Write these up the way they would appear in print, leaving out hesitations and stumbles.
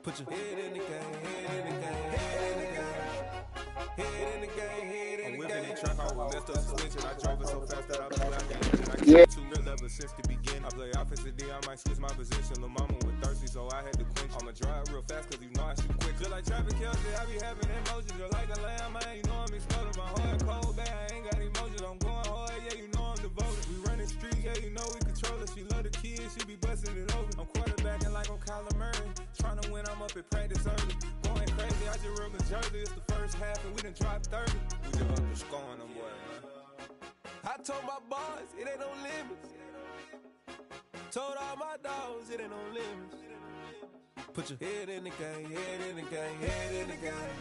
Put your head in the game, head in the game, head in the game. Head in the game, head in the game. I'm whipping the truck, I was messed up suspension. I drove it so fast that I blew out the engine. I kept 2 mil ever since the beginning. I play offensive D, I might switch my position. Lil' mama was thirsty, so I had to quench. I'ma drive real fast, cause you know I shoot quick. Just like traffic Kelsey, I be having emotions. Just like a lamb, man, you know I'm exploding. My heart cold, bad, I ain't got emotions. I'm going hard, yeah, you know I'm devoted. We running streets, yeah, you know we control it. She love the kids, she be busting it over. I'm quarterbacking like I'm Kyler Murray. Trying to win, I'm up at practice early. Going crazy, I just real Jersey. It's the first half and we done dropped 30. We just up to scoring them, boy, man. I told my boys, it ain't no limits. Told all my dogs, it ain't no limits. Put your head in the game, head in the game, head in the game.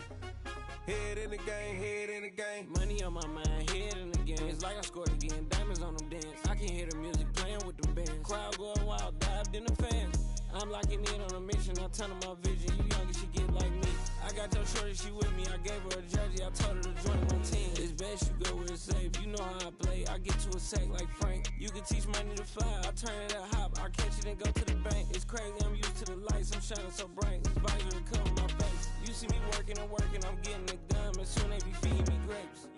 Head in the game, head in the game. Money on my mind, head in the game. It's like I scored again, diamonds on them dance. I can hear the music playing with them bands. Crowd going wild, dived in the fans. I'm locking in on a mission, I tell her my vision. You young and she get like me. I got your shorty, she with me. I gave her a jersey, I told her to join my team. It's best you go where it's safe. You know how I play. I get to a sack like Frank. You can teach money to fly. I turn it up hop. I catch it and go to the bank. It's crazy, I'm used to the lights. I'm shining so bright. This visor to cover my face. You see me working and working. I'm getting it done. And soon they be feeding me grapes.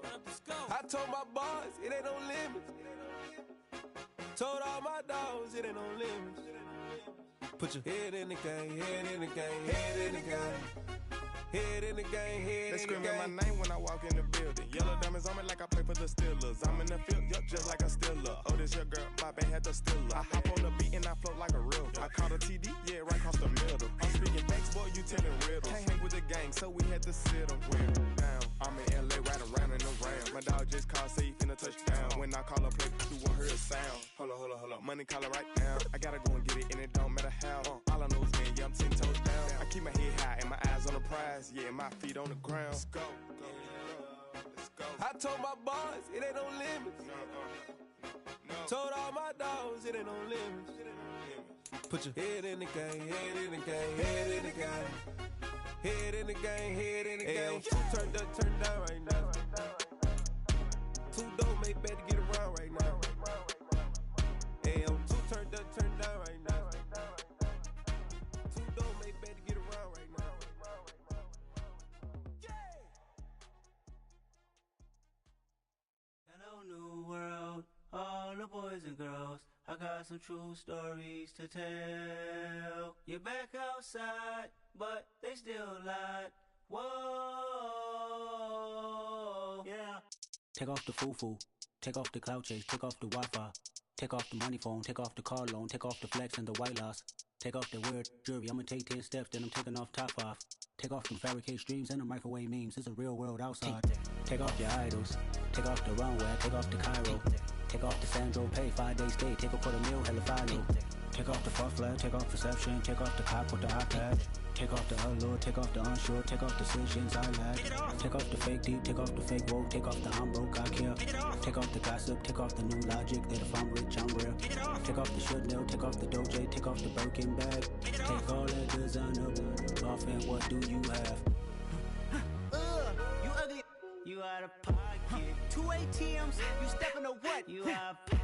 Run up the scope. I told my boys, it ain't no limits. Told all my dogs, it ain't no limits. Put your head in the game, head in the game, head in the game. Head in the game, head in the game. They screaming my name when I walk in the building. Yellow diamonds on me like I play for the Steelers. I'm in the field, yup, just like a Steeler. Oh, this your girl, my band had the Steeler. I hop on the beat and I float like a river. I caught a TD, yeah, right across the middle. I'm speaking facts, boy, you telling riddles. Can't hang with the gang, so we had to sit them down. I'm in LA, right around in the round. My dog just called, say he finna touchdown. When I call a play, you won't hear a sound. Hold up, money call it right now. I gotta go and get it, and it don't matter how. All I know is, man, yeah, I'm 10 toes down. I keep my head high and my eyes on the prize. Yeah, my feet on the ground. Let's go. Let's go. I told my boys, it ain't no limits. No. Told all my dogs, it ain't no limits. Put your head in the game, head in the game, head in the game. Head in the game, head in the game. Turned up, turned down right now. Too dope, make better get around right now. Hey, I'm too turned up, turned down right now. Too dope, make better get around right now. Hello, new world, all the boys and girls. I got some true stories to tell. You're back outside, but they still lied. Whoa, yeah. Take off the foo-foo, take off the cloud chase, take off the Wi-Fi, take off the money phone, take off the car loan, take off the flex and the white loss, take off the weird jewelry. I'ma take 10 steps, then I'm taking off top off. Take off them fabricate streams and the microwave memes. It's a real world outside. Take off your idols, take off the runway, take off the Cairo, take off the Sandro pay, 5 days stay, take a $250,000 hella final. Take off the fuck flag, take off perception, take off the cop with the iPad. Take off the allure, take off the unsure, take off decisions I lack. Take off the fake deep, take off the fake woke, take off the I'm broke, I care. Take off the gossip, take off the new logic that if I'm rich, I'm real. Take off the should know, take off the Doja, take off the Birkin bag. Take all that designer off and what do you have? You ugly. You out of pocket. 2 ATMs, you stepping to what? You out of pocket.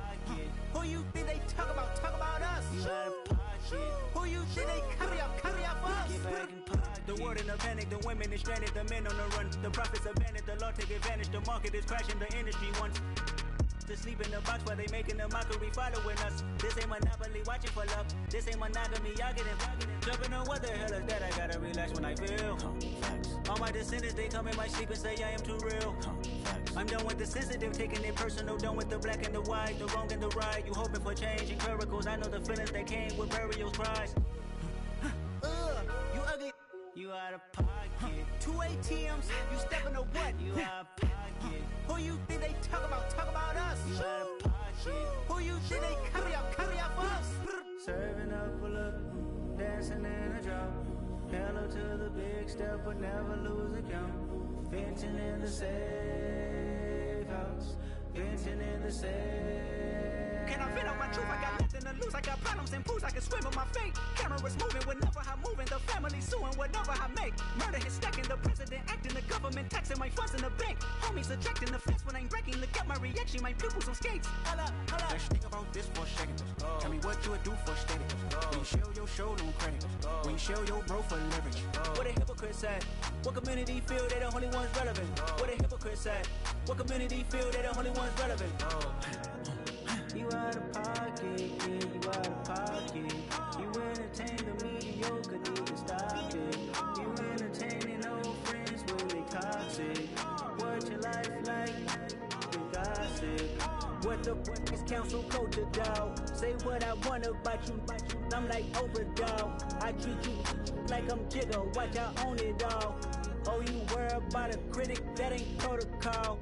Who you think they talk about? Talk about us. You out of pocket. Who you think they carry up us? Get back in pocket. The world in a panic, the women is stranded, the men on the run. The profits abandoned, the law take advantage. The market is crashing, the industry wants to sleep in the box while they making a mockery following us. This ain't monopoly, watching for love. This ain't monogamy, y'all getting jumping on what the hell is that? I gotta relax when I feel. All my descendants, they come in my sleep and say I am too real. I'm done with the sensitive, taking it personal. Done with the black and the white, the wrong and the right. You hoping for change and miracles. I know the feelings that came with burial cries. You ugly. You out of pocket. 2 ATMs, you stepping to what? You out of pocket. Who you think they talk about? Talk about us. You out of pocket. Who you think they carry up us? Serving up a look, dancing in a drop. Hello to the big step, but never lose a count. Venting in the safe house. Venting in the safe. Can I vent on my truth? I got nothing to lose. I got problems and pools. I can swim with my fate. Cameras moving whenever I'm moving. The family suing whatever I make. Murder is stacking. The president acting. The government taxing my funds in the bank. Homies ejecting the fence when I'm breaking. Look at my reaction. My pupils on skates. Holla. Let's think about this for a second. Tell me what you would do for steady. When you show your show, no credit. When you show your bro for leverage. What a hypocrite said. What community feel they the only ones relevant? What a hypocrite said. What community feel they the only ones relevant? You out of pocket, yeah, you out of pocket. You entertain the mediocre, need to stop it. You entertaining old friends when they toxic. What your life like, you gossip. What the fuck is council culture, dog? Say what I want about you, I'm like overdog. I treat you like I'm Jigga, watch I own it all. Oh, you worry about a critic, that ain't protocol.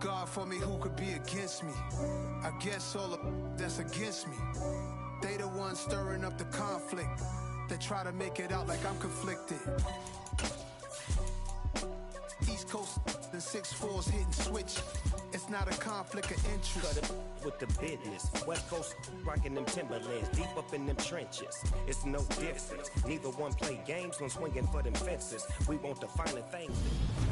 God for me, who could be against me? I guess all of that's against me. They the ones stirring up the conflict. They try to make it out like I'm conflicted. East Coast and 6'4's hitting switch. It's not a conflict of interest. Cut it with the business. West Coast rocking them Timberlands, deep up in them trenches. It's no difference. Neither one play games, one swinging for them fences. We want the finer things.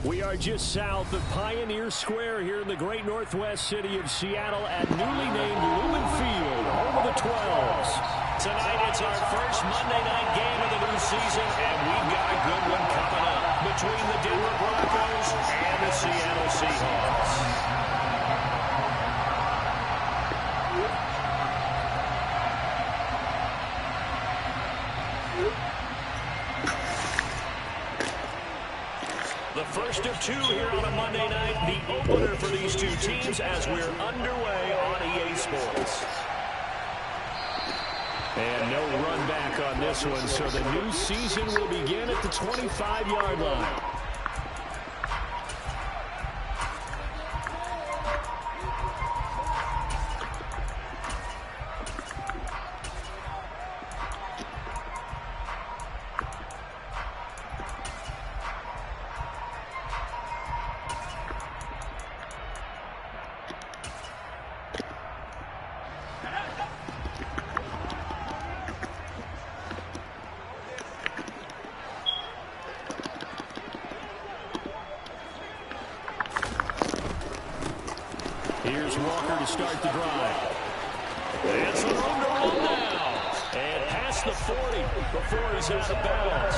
We are just south of Pioneer Square here in the great northwest city of Seattle at newly named Lumen Field, home of the 12s. Tonight it's our first Monday night game of the new season, and we've got a good one coming up between the Denver Broncos and the Seattle Seahawks. The first of two here on a Monday night, the opener for these two teams as we're underway on EA Sports. And no run back on this one, so the new season will begin at the 25-yard line. Here's Walker to start the drive. And some room to run now. And past the 40 before he's out of bounds.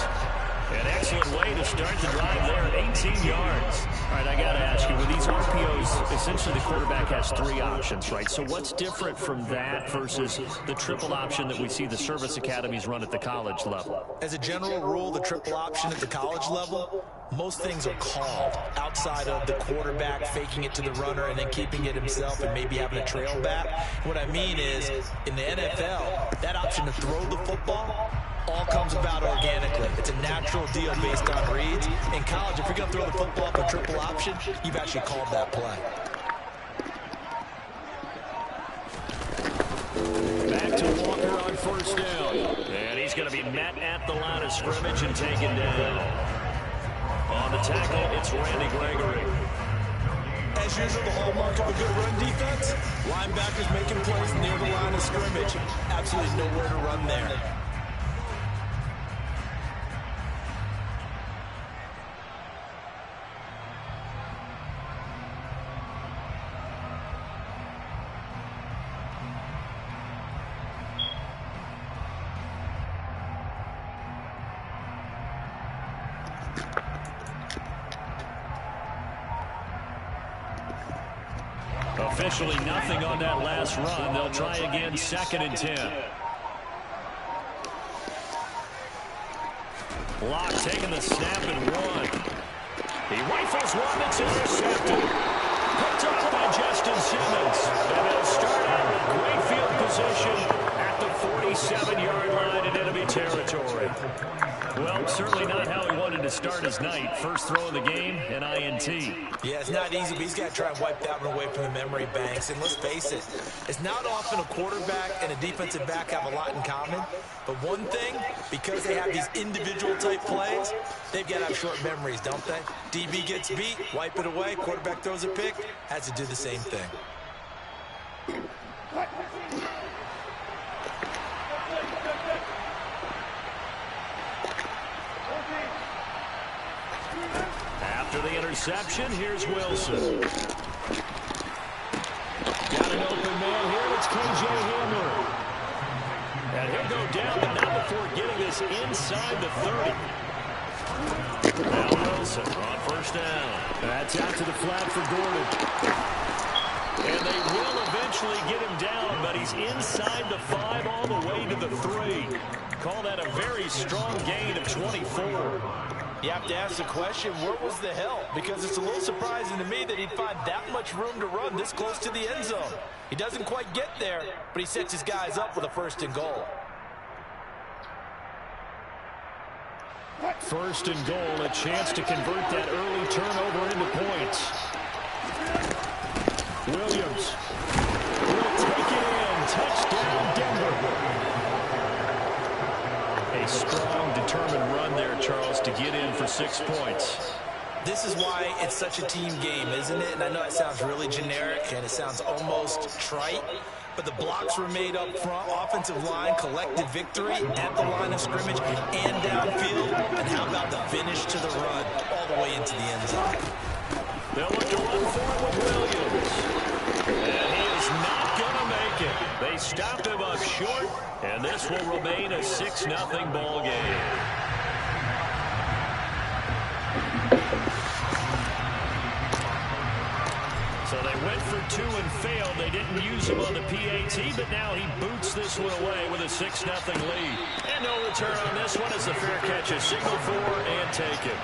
An excellent way to start the drive there at 18 yards. All right, I got to ask you, with these RPOs essentially the quarterback has 3 options, right? So what's different from that versus the triple option that we see the service academies run at the college level? As a general rule, the triple option at the college level, most things are called outside of the quarterback faking it to the runner and then keeping it himself and maybe having a trail back. What I mean is, in the NFL, that option to throw the football all comes about organically. It's a natural deal based on reads. In college, if you're going to throw the football up a triple option, you've actually called that play. Back to Walker on first down. And he's going to be met at the line of scrimmage and taken down. On the tackle, it's Randy Gregory. As usual, the hallmark of a good run defense, linebackers making plays near the line of scrimmage. Absolutely nowhere to run there. Officially nothing on that last run. They'll try again, 2nd and 10. Block taking the snap and 1. He rifles one that's intercepted. Picked up by Justin Simmons. And they'll start out with great field position at the 47-yard line in enemy territory. Well, certainly not how he wanted to start his night. First throw of the game, an INT. Yeah, it's not easy, but he's got to try and wipe that one away from the memory banks. And let's face it, it's not often a quarterback and a defensive back have a lot in common. But one thing, because they have these individual type plays, they've got to have short memories, don't they? DB gets beat, wipe it away, quarterback throws a pick, has to do the same thing. After the interception, here's Wilson. Got an open man here. It's K.J. Hamler. And he'll go down, but not before getting this inside the 30. Now Wilson on first down. That's out to the flat for Gordon. And they will eventually get him down, but he's inside the 5 all the way to the 3. Call that a very strong gain of 24. You have to ask the question, where was the help? Because it's a little surprising to me that he'd find that much room to run this close to the end zone. He doesn't quite get there, but he sets his guys up with a 1st and goal. 1st and goal, a chance to convert that early turnover into points. Williams will take it in. Touchdown, Denver. A strong, determined run there, Charles, to get in for 6 points. This is why it's such a team game, isn't it? And I know it sounds really generic and it sounds almost trite, but the blocks were made up front, offensive line, collective victory at the line of scrimmage and downfield. And how about the finish to the run all the way into the end zone? They'll look to run for it with Williams. And he is not going to make it. They stopped him up short, and this will remain a 6-0 ball game. So they went for 2 and failed. They didn't use him on the PAT, but now he boots this one away with a 6-0 lead. And no return on this one as the fair catch is signaled for and taken.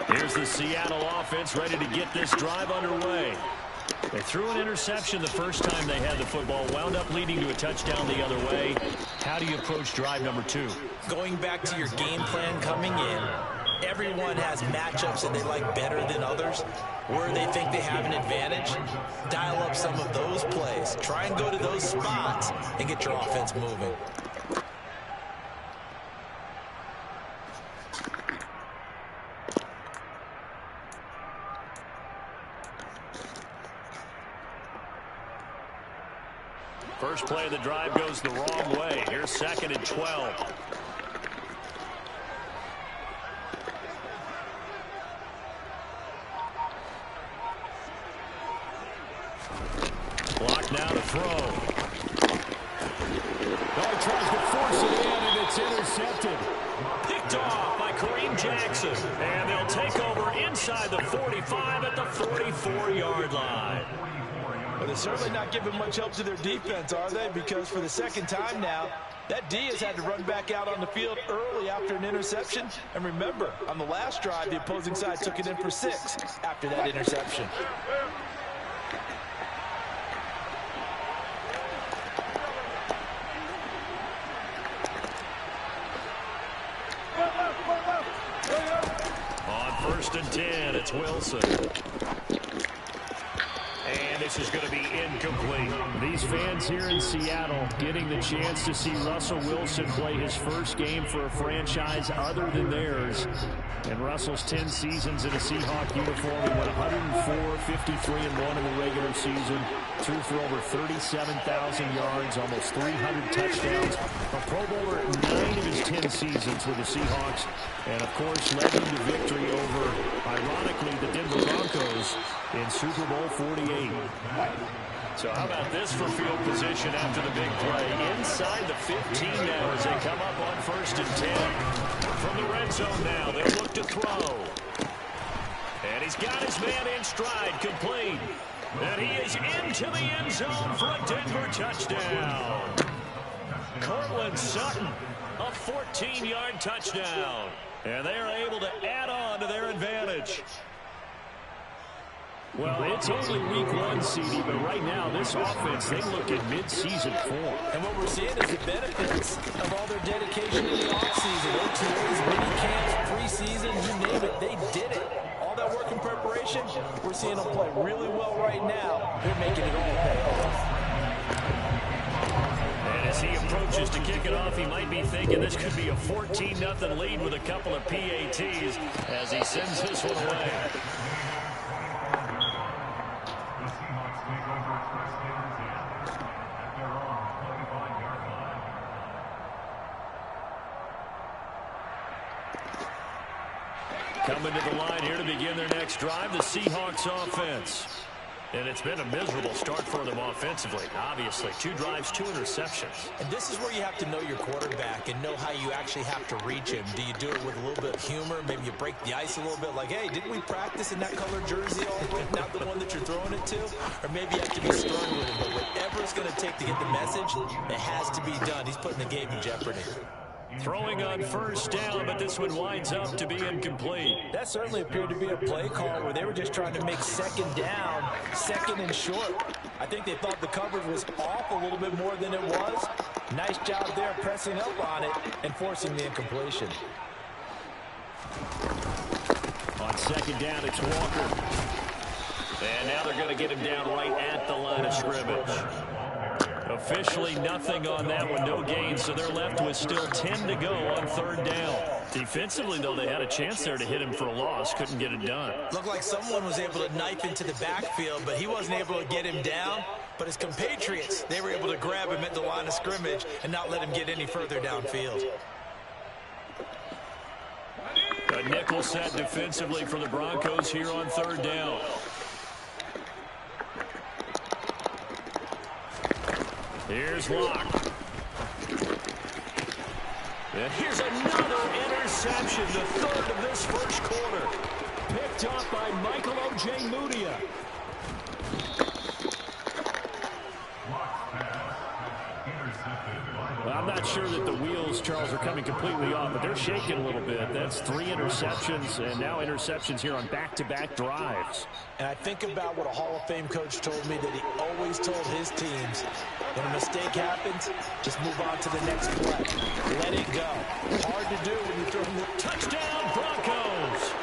Here's the Seattle offense ready to get this drive underway. They threw an interception the first time they had the football, wound up leading to a touchdown the other way. How do you approach drive number 2? Going back to your game plan coming in, everyone has matchups that they like better than others. Where they think they have an advantage, dial up some of those plays. Try and go to those spots and get your offense moving. First play of the drive goes the wrong way. Here's 2nd and 12. Block now to throw. Oh, he tries to force it in, and it's intercepted. Picked off by Kareem Jackson. And they'll take over inside the 45 at the 44-yard line. Well, they're certainly not giving much help to their defense, are they? Because for the second time now, that D has had to run back out on the field early after an interception. And remember, on the last drive, the opposing side took it in for 6 after that interception. On 1st and 10, it's Wilson. And this is going to be incomplete. These fans here in Seattle getting the chance to see Russell Wilson play his first game for a franchise other than theirs. And Russell's 10 seasons in a Seahawk uniform. He went 104, 53-1 in the regular season. Threw for over 37,000 yards, almost 300 touchdowns. A Pro Bowler 9 of his 10 seasons with the Seahawks. And, of course, led them to victory over, ironically, the Denver Broncos in Super Bowl 48. So how about this for field position after the big play? Inside the 15 now as they come up on 1st and 10. From the red zone now, they'll look to throw. And he's got his man in stride, complete. And he is into the end zone for a Denver touchdown. Cortland Sutton, a 14-yard touchdown. And they are able to add on to their advantage. Well, it's only week 1, CD, but right now this offense, they look at mid-season form. And what we're seeing is the benefits of all their dedication in the offseason. OTAs, mini camps, preseason, you name it, they did it. All that work in preparation, we're seeing them play really well right now. They're making it all pay off. And as he approaches to kick it off, he might be thinking this could be a 14-0 lead with a couple of PATs as he sends this one away. Coming to the line here to begin their next drive, the Seahawks offense. And it's been a miserable start for them offensively. Obviously, 2 drives, 2 interceptions. And this is where you have to know your quarterback and know how you actually have to reach him. Do you do it with a little bit of humor? Maybe you break the ice a little bit like, hey, didn't we practice in that color jersey all week? Not the one that you're throwing it to? Or maybe you have to be stern with him. But whatever it's going to take to get the message, it has to be done. He's putting the game in jeopardy. Throwing on 1st down, but this one winds up to be incomplete. That certainly appeared to be a play call where they were just trying to make 2nd down, 2nd and short. I think they thought the coverage was off a little bit more than it was. Nice job there pressing up on it and forcing the incompletion. On 2nd down, it's Walker. And now they're going to get him down right at the line of scrimmage. Officially nothing on that one, no gain, so they're left with still 10 to go on 3rd down. Defensively, though, they had a chance there to hit him for a loss, couldn't get it done. Looked like someone was able to knife into the backfield, but he wasn't able to get him down. But his compatriots, they were able to grab him at the line of scrimmage and not let him get any further downfield. A nickel set defensively for the Broncos here on 3rd down. Here's Locke. And here's another interception, the 3rd of this first quarter. Picked up by Michael Ojemudia. Well, I'm not sure that the wheels, Charles, are coming completely off, but they're shaking a little bit. That's 3 interceptions, and now interceptions here on back-to-back drives. And I think about what a Hall of Fame coach told me that he always told his teams, when a mistake happens, just move on to the next play. Let it go. Hard to do when you're throwing the touchdown Broncos.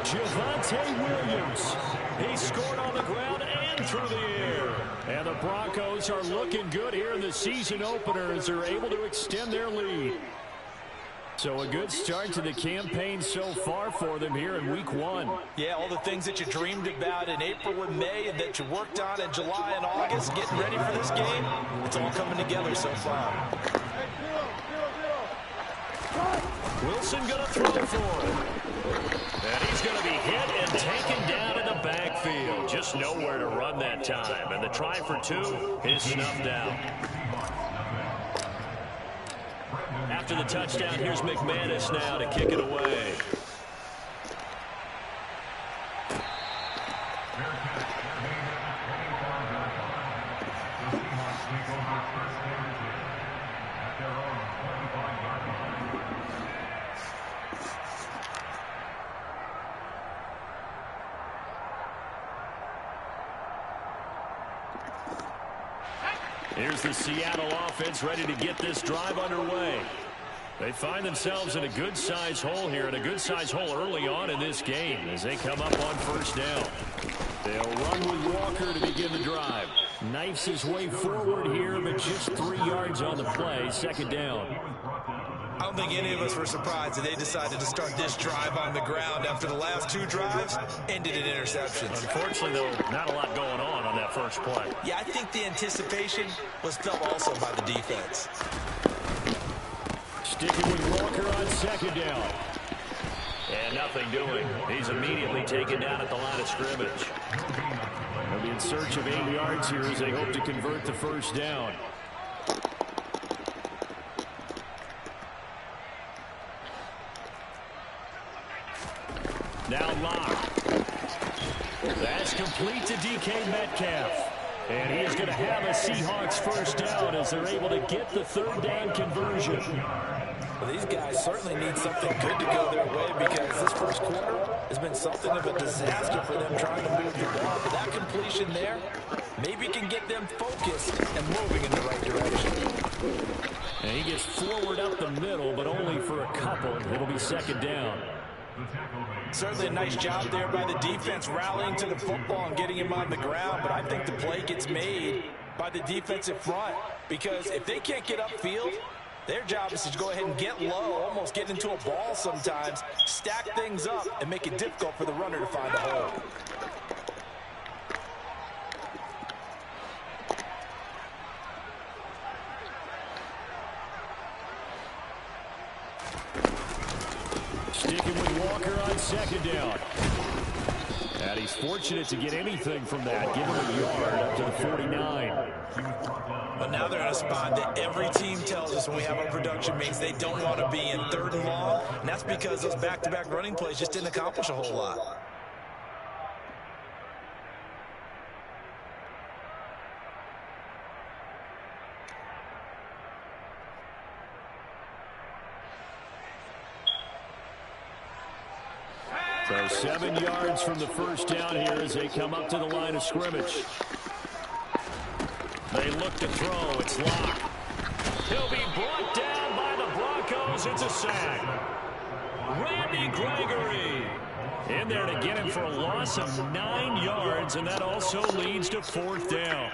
Javonte Williams. He scored on the ground and through the air. And the Broncos are looking good here in the season opener as they're able to extend their lead. So a good start to the campaign so far for them here in week 1. Yeah, all the things that you dreamed about in April and May and that you worked on in July and August, getting ready for this game, it's all coming together so far. Wilson going to throw for it. And he's going to be hit and taken down in the backfield. Just nowhere to run that time. And the try for 2 is snuffed out. After the touchdown, here's McManus now to kick it away. Here's the Seattle offense ready to get this drive underway. They find themselves in a good-sized hole here, and a good-sized hole early on in this game as they come up on first down. They'll run with Walker to begin the drive. Knifes his way forward here, but just 3 yards on the play, second down. I don't think any of us were surprised that they decided to start this drive on the ground after the last 2 drives ended in interceptions. Unfortunately, though, not a lot going on that first play. Yeah, I think the anticipation was felt also by the defense. Sticking with Walker on second down. And nothing doing. He's immediately taken down at the line of scrimmage. They'll be in search of 8 yards here as they hope to convert the first down. Now Locke. That's complete to DK Metcalf. And he is going to have a Seahawks first down as they're able to get the third down conversion. Well, these guys certainly need something good to go their way because this first quarter has been something of a disaster for them trying to move the ball. But that completion there maybe can get them focused and moving in the right direction. And he gets forward up the middle, but only for a couple. It'll be second down. Certainly a nice job there by the defense rallying to the football and getting him on the ground, but I think the play gets made by the defensive front because if they can't get upfield, their job is to go ahead and get low, almost get into a ball sometimes, stack things up, and make it difficult for the runner to find a hole. Sticking with Walker on second down. And he's fortunate to get anything from that. Give him a yard up to the 49. But now they're in a spot that every team tells us when we have our production means they don't want to be in 3rd and long. And that's because those back-to-back running plays just didn't accomplish a whole lot. So 7 yards from the first down here as they come up to the line of scrimmage. They look to throw. It's Locke. He'll be brought down by the Broncos. It's a sack. Randy Gregory in there to get him for a loss of 9 yards, and that also leads to 4th down.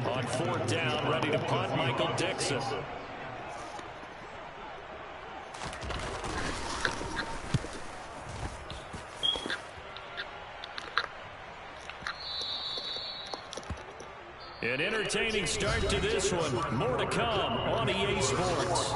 On 4th down, ready to punt, Michael Dixon. An entertaining start to this one. More to come on EA Sports.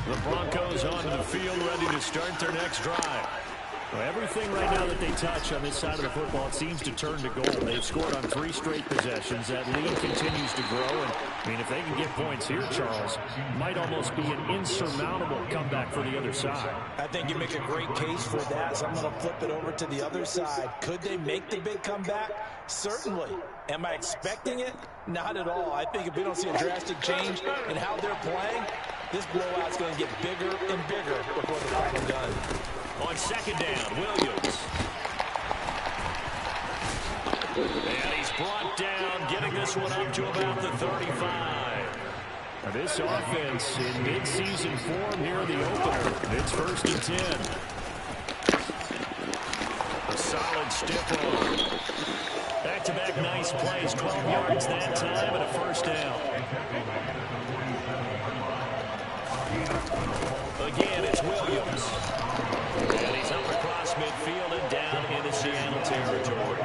The Broncos onto the field, ready to start their next drive. Well, everything right now that they touch on this side of the football, it seems to turn to goal. They've scored on 3 straight possessions. That lead continues to grow. And, I mean, if they can get points here, Charles, might almost be an insurmountable comeback for the other side. I think you make a great case for that, so I'm going to flip it over to the other side. Could they make the big comeback? Certainly. Am I expecting it? Not at all. I think if we don't see a drastic change in how they're playing, this blowout's going to get bigger and bigger before the final done. On second down, Williams. And he's brought down, getting this one up to about the 35. Now this offense in mid-season form here in the opener. It's 1st and 10. A solid stiff arm. Back-to-back nice plays, 12 yards that time, and a 1st down. Again, it's Williams. And he's up across midfield and down into Seattle territory.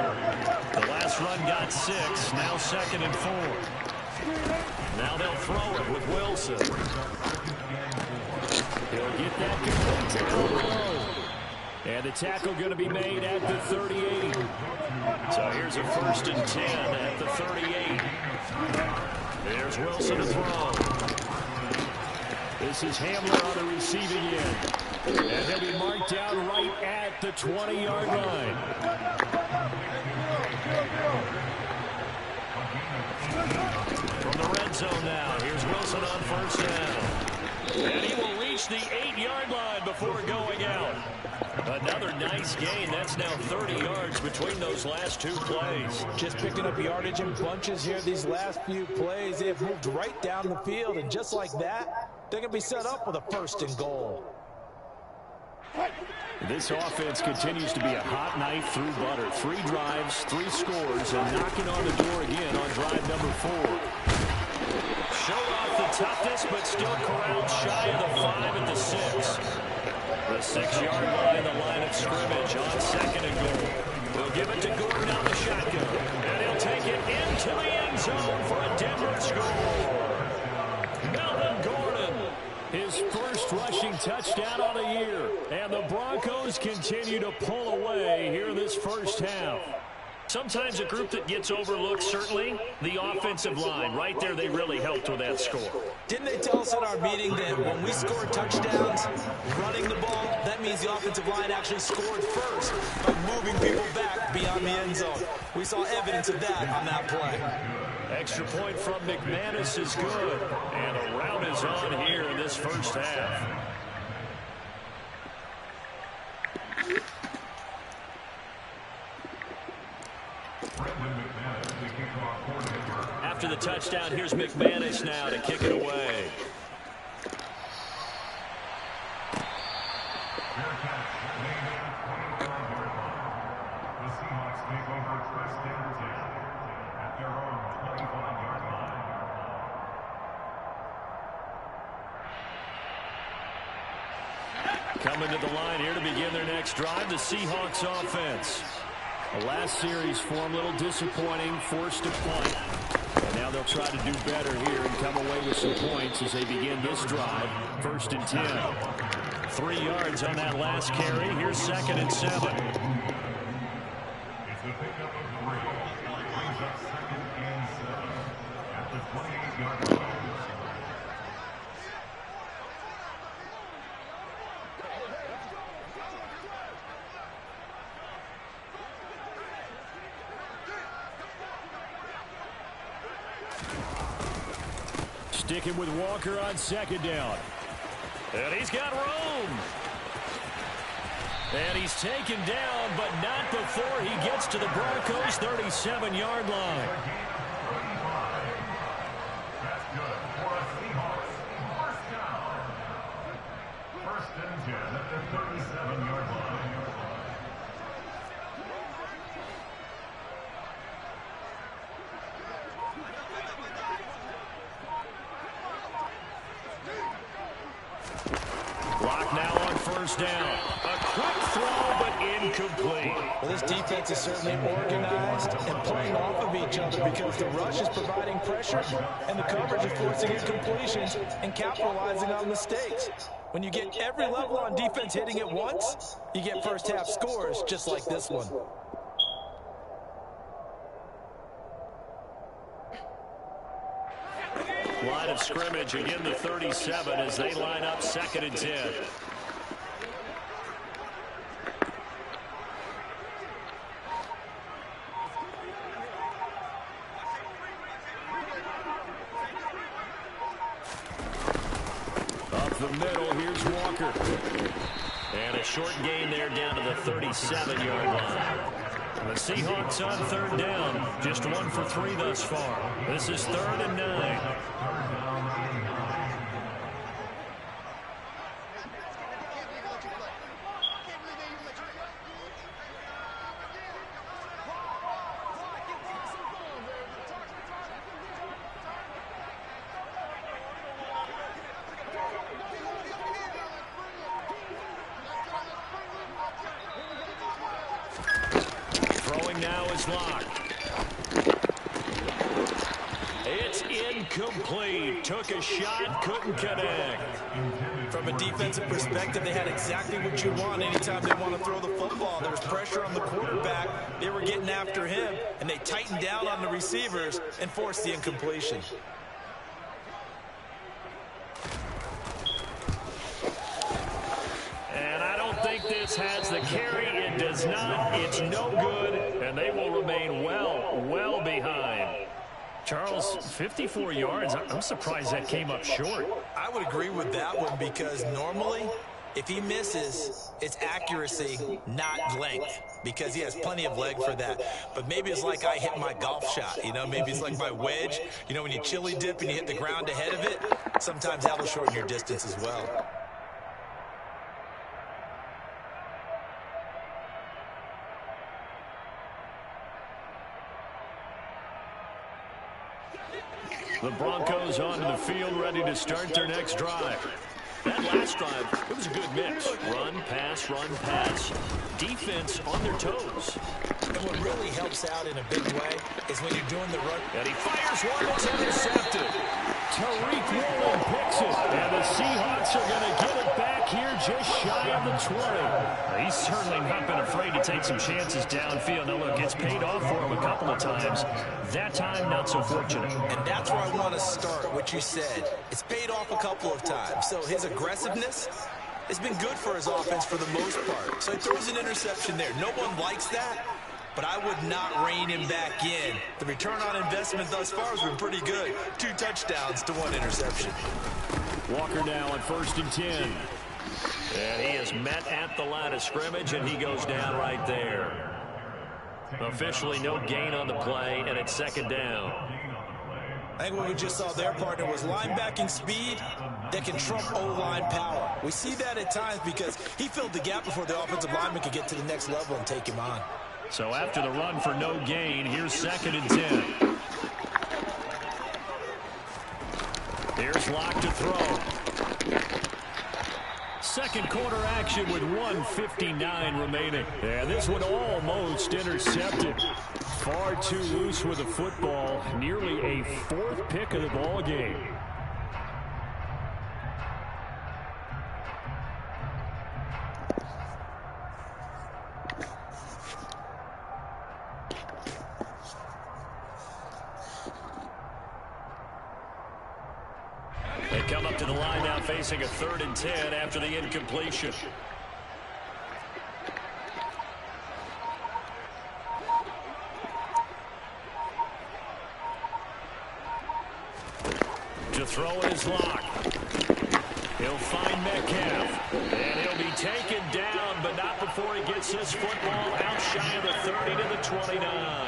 The last run got 6, now 2nd and 4. Now they'll throw it with Wilson. He'll get that complete down low. And the tackle going to be made at the 38. So here's a 1st and 10 at the 38. There's Wilson to throw. This is Hamler on the receiving end. And he'll be marked down right at the 20-yard line. From the red zone now, here's Wilson on 1st down. And he will reach the 8-yard line before going out. Another nice gain. That's now 30 yards between those last 2 plays. Just picking up yardage in bunches here these last few plays. They have moved right down the field, and just like that, they're going to be set up with a 1st and goal. This offense continues to be a hot knife through butter. 3 drives, 3 scores, and knocking on the door again on drive number 4. Showed off the toughness, but still corralled shy of the 5 at the 6. The 6-yard line, the line of scrimmage on 2nd and goal. We'll give it to Gordon out the shotgun, and he'll take it into the end zone for a Denver score. Melvin Gordon, his first rushing touchdown on the year. And the Broncos continue to pull away here in this first half. Sometimes a group that gets overlooked, certainly, the offensive line. Right there, they really helped with that score. Didn't they tell us at our meeting that when we score touchdowns, running the ball, that means the offensive line actually scored first by moving people back beyond the end zone? We saw evidence of that on that play. Extra point from McManus is good. And a rout is on here in this first half. After the touchdown, here's McManus now to kick it away. Coming to the line here to begin their next drive, the Seahawks offense. The last series for them, a little disappointing, forced to punt. And now they'll try to do better here and come away with some points as they begin this drive. 1st and 10. 3 yards on that last carry. Here's 2nd and 7. It's the pickup of 3. Brings up 2nd and 7 at the 28-yard line. Sticking with Walker on 2nd down. And he's got room. And he's taken down, but not before he gets to the Broncos' 37-yard line. That's good for a Seahawks first down. 1st and 10 at the 37-yard line. Block now on 1st down. A quick throw, but incomplete. Well, this defense is certainly organized and playing off of each other because the rush is providing pressure and the coverage is forcing incompletions and capitalizing on mistakes. When you get every level on defense hitting at once, you get first half scores just like this one. Line of scrimmage, again the 37 as they line up 2nd and 10. Up the middle, here's Walker. And a short gain there down to the 37-yard line. The Seahawks on 3rd down, just 1 for 3 thus far. This is 3rd and 9. Now is locked. It's incomplete. Took a shot, couldn't connect. From a defensive perspective, they had exactly what you want anytime they want to throw the football. There was pressure on the quarterback. They were getting after him, and they tightened down on the receivers and forced the incompletion. This has the carry. It does not. It's no good, and they will remain well behind. Charles, 54 yards. I'm surprised that came up short. I would agree with that one because normally, if he misses, it's accuracy, not length, because he has plenty of leg for that. But maybe it's like I hit my golf shot, you know, maybe it's like my wedge. You know, when you chili dip and you hit the ground ahead of it, sometimes that'll shorten your distance as well. The Broncos onto the field, ready to start their next drive. That last drive, it was a good mix. Run, pass, defense on their toes. And what really helps out in a big way is when you're doing the run. And he fires one that's intercepted. Tariq Woolen picks it. And the Seahawks are going to get it back here just shy of the 20. He's certainly not been afraid to take some chances downfield. Now, look, it's paid off for him a couple of times. That time, not so fortunate. And that's where I want to start, what you said. It's paid off a couple of times. So his aggressiveness has been good for his offense for the most part. So he throws an interception there. No one likes that, but I would not rein him back in. The return on investment thus far has been pretty good. 2 touchdowns to 1 interception. Walker now on 1st and 10. And he is met at the line of scrimmage, and he goes down right there. Officially no gain on the play, and it's 2nd down. I think what we just saw there, partner, was linebacking speed that can trump O-line power. We see that at times because he filled the gap before the offensive lineman could get to the next level and take him on. So after the run for no gain, here's 2nd and 10. Here's Locke to throw. Second quarter action with 1:59 remaining. And this one almost intercepted. Far too loose with the football. Nearly a 4th pick of the ball game. They come up to the line now facing a 3rd and 10 after the incompletion. To throw it is Locke. He'll find Metcalf. And he'll be taken down, but not before he gets this football out shy of the 30 to the 29.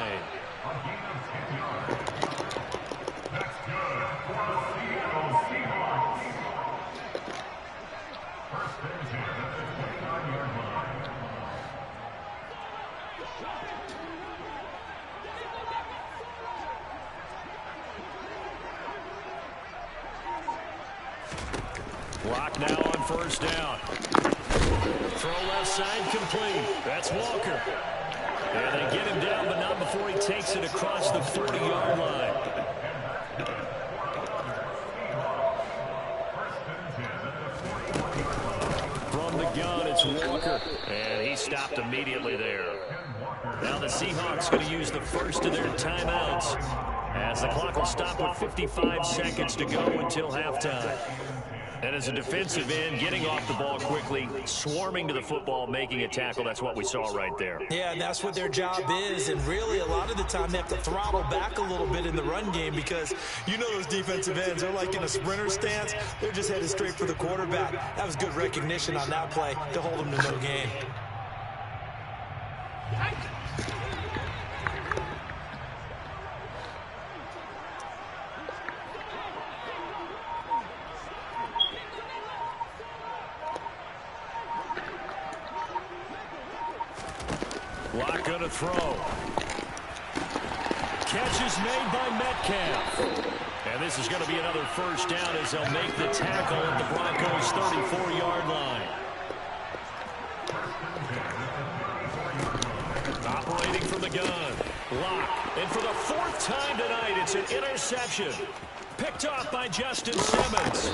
Clock now on 1st down. Throw left side complete. That's Walker. And they get him down, but not before he takes it across the 40-yard line. From the gun, it's Walker. And he stopped immediately there. Now the Seahawks going to use the first of their timeouts as the clock will stop with 55 seconds to go until halftime. And as a defensive end, getting off the ball quickly, swarming to the football, making a tackle, that's what we saw right there. Yeah, and that's what their job is. And really, a lot of the time, they have to throttle back a little bit in the run game because you know those defensive ends, they're like in a sprinter stance. They're just headed straight for the quarterback. That was good recognition on that play to hold them to no gain. Block going to throw. Catch is made by Metcalf. And this is going to be another first down as they'll make the tackle at the Broncos' 34-yard line. Operating from the gun. Block. And for the fourth time tonight, it's an interception. Picked off by Justin Simmons.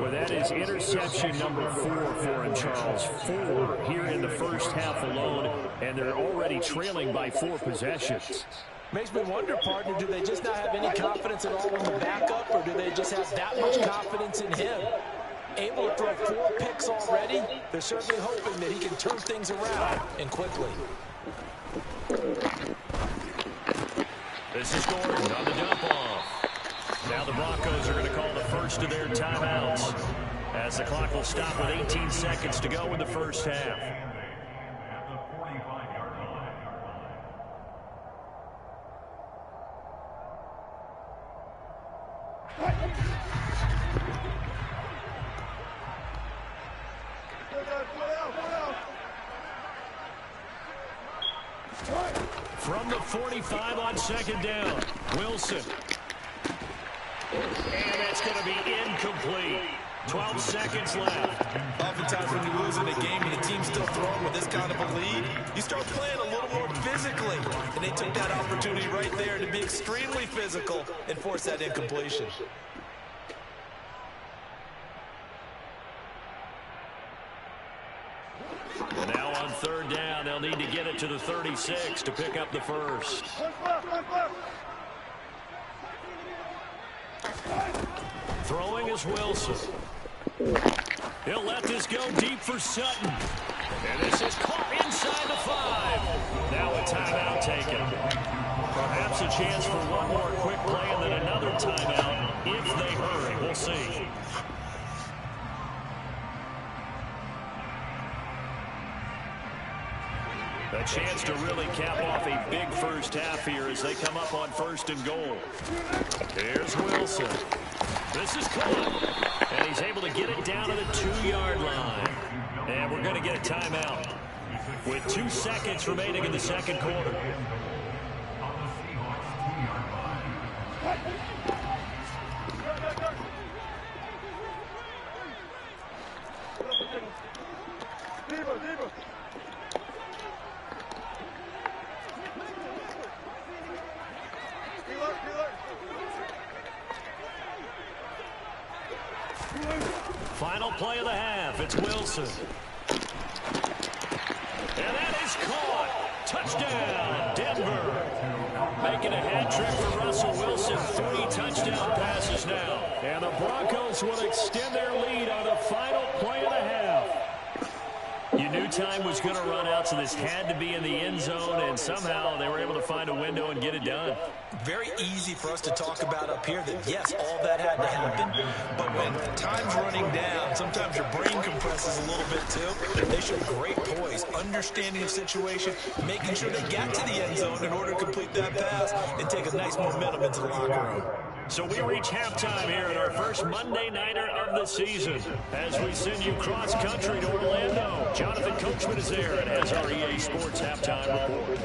Well, that is interception number 4 for him, Charles. 4 here in the first half alone, and they're already trailing by 4 possessions. Makes me wonder, partner, do they just not have any confidence at all in the backup, or do they just have that much confidence in him? Able to throw 4 picks already, they're certainly hoping that he can turn things around and quickly. This is Gordon on the dump off. Now the Broncos are going to call the first of their timeouts as the clock will stop with 18 seconds to go in the first half. From the 45 on second down, Wilson. And that's going to be incomplete. 12 seconds left. Oftentimes when you lose in a game and the team's still throwing with this kind of a lead, you start playing a little more physically. And they took that opportunity right there to be extremely physical and force that incompletion. And now on third down, they'll need to get it to the 36 to pick up the first. Throwing is Wilson. He'll let this go deep for Sutton. And this is caught inside the 5. Now a timeout taken. Perhaps a chance for one more quick play and then another timeout if they hurry. We'll see. A chance to really cap off a big first half here as they come up on first and goal. Here's Wilson. This is caught. And he's able to get it down to the 2-yard line. And we're going to get a timeout with 2 seconds remaining in the second quarter. Final play of the half. It's Wilson. And that is caught. Touchdown, Denver. Making a hat trick for Russell Wilson. 3 touchdown passes now. And the Broncos will extend their lead on the final play of the half. You knew time was going to run out, so this had to be in the end zone, and somehow they were able to find a window and get it done. Very easy for us to talk about up here that, yes, all that had to happen, but when time's running down, sometimes your brain compresses a little bit too. They showed great poise, understanding of situation, making sure they got to the end zone in order to complete that pass and take a nice momentum into the locker room. So we reach halftime here at our first Monday Nighter of the season as we send you cross-country to Orlando. Jonathan Coachman is there and has our EA Sports halftime report.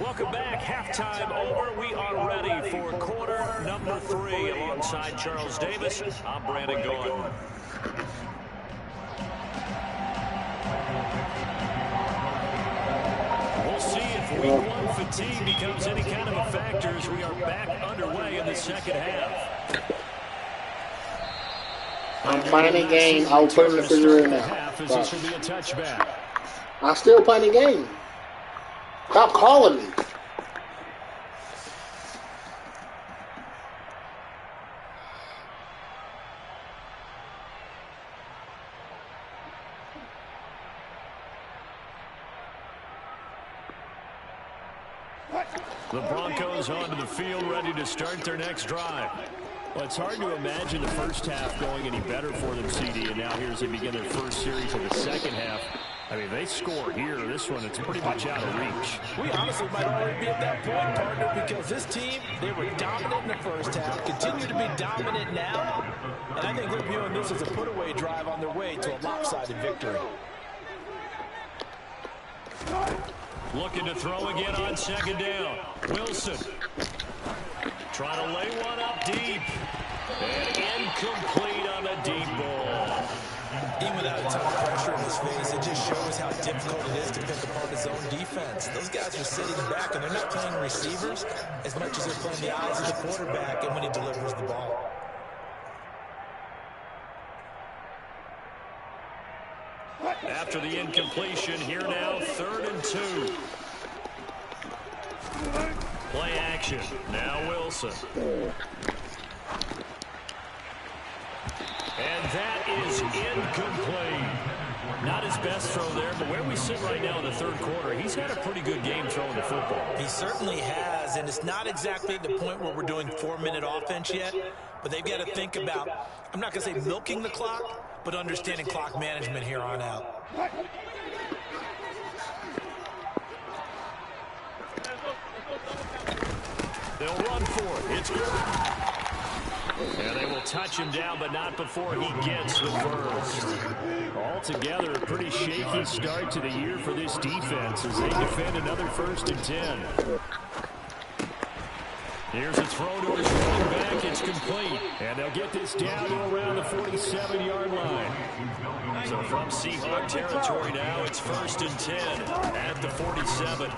Welcome back. Halftime over. We are ready for quarter number 3. Alongside Charles Davis, I'm Brandon Gaudin. We'll see if week 1 fatigue becomes any kind of a factor as we are back underway in the second half. I'm playing a game. I'll put in the refrigerator now. This will be a touchback. I'm still playing a game. Stop calling me. The Broncos onto the field, ready to start their next drive. Well, it's hard to imagine the first half going any better for them, CD, and now here as they begin their first series of the second half. I mean, they score here. This one, it's pretty much out of reach. We honestly might already be at that point, partner, because this team, they were dominant in the first half, continue to be dominant now, and I think they're viewing this as a put-away drive on their way to a lopsided victory. Looking to throw again on second down. Wilson trying to lay one up deep. And incomplete on a deep ball. Even without a ton of pressure in his face, it just shows how difficult it is to pick apart his own defense. Those guys are sitting back, and they're not playing receivers as much as they're playing the eyes of the quarterback and when he delivers the ball. After the incompletion, here now, 3rd and 2. Play action. Now Wilson. And that is incomplete. Not his best throw there, but where we sit right now in the third quarter, he's had a pretty good game throwing the football. He certainly has, and it's not exactly at the point where we're doing 4-minute offense yet, but they've got to think about, I'm not going to say milking the clock, but understanding clock management here on out. They'll run for it. It's good. And they will touch him down, but not before he gets the first. Altogether, a pretty shaky start to the year for this defense as they defend another 1st and 10. Here's a throw to his running back. It's complete. And they'll get this down to around the 47-yard line. So from Seahawk territory now, it's 1st and 10 at the 47.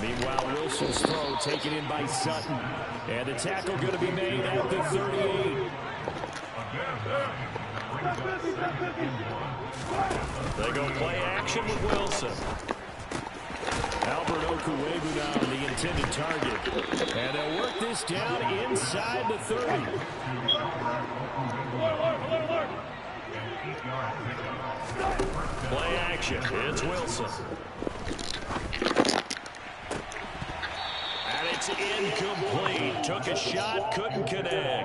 Meanwhile, Wilson's throw taken in by Sutton. And the tackle going to be made at the 38. They go play action with Wilson. Albert Okuwebu now the intended target. And they'll work this down inside the 30. Play action. It's Wilson. And it's incomplete. Took a shot, couldn't connect.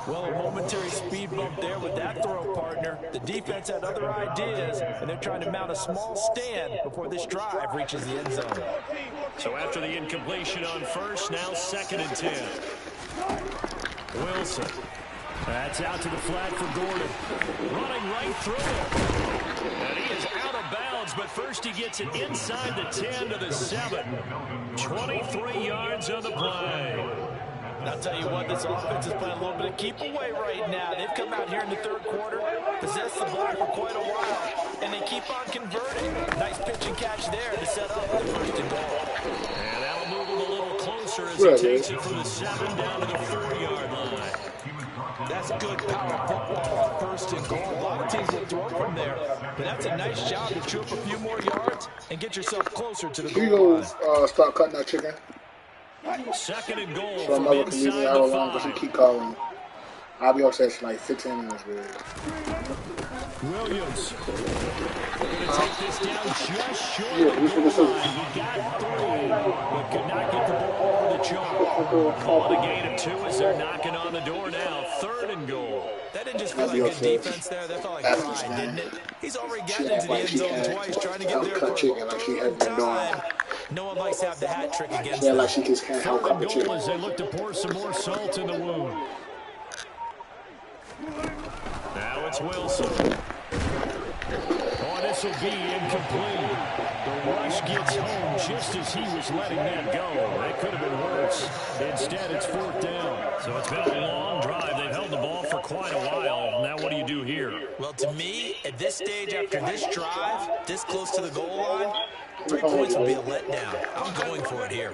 Well, a momentary speed bump there with that throw, partner. The defense had other ideas, and they're trying to mount a small stand before this drive reaches the end zone. So after the incompletion on first, now 2nd and 10. Wilson. That's out to the flat for Gordon. Running right through it. And he is out of bounds, but first he gets it inside the 10 to the 7. 23 yards on the play. I'll tell you what, this offense is playing a little bit of keep away right now. They've come out here in the third quarter, possessed the ball for quite a while, and they keep on converting. Nice pitch and catch there to set up the 1st and goal. And that'll move him a little closer as he takes it from the 7 down to the 4-yard line. That's good power football on 1st and goal. A lot of teams will throw from there, but that's a nice job to chew up a few more yards and get yourself closer to the goal line. Start cutting that chicken. 2nd and goal So from another can leave me inside out the alone because 5. he keep calling. I'll be upset for like 15 minutes, man. Williams going to take this down just short of the goal line. He got 3, but could not get the ball over the chalk. Calling a gain of 2 as they're knocking on the door now. 3rd and goal. That didn't just feel like good defense there. That felt like pride, didn't it? He's already gotten into the end zone twice, trying to get there for a third time. No one likes to have the hat trick against them. Like she just can't help Third and goal as they look to pour some more salt in the wound. Now it's Wilson. Oh, this This will be incomplete. The rush gets home just as he was letting that go. It could have been worse. Instead, it's 4th down. So it's been a long drive. They've held the ball for quite a while. Now what do you do here? Well, to me, at this stage, after this drive, this close to the goal line, 3 points would be a letdown. I'm going for it here.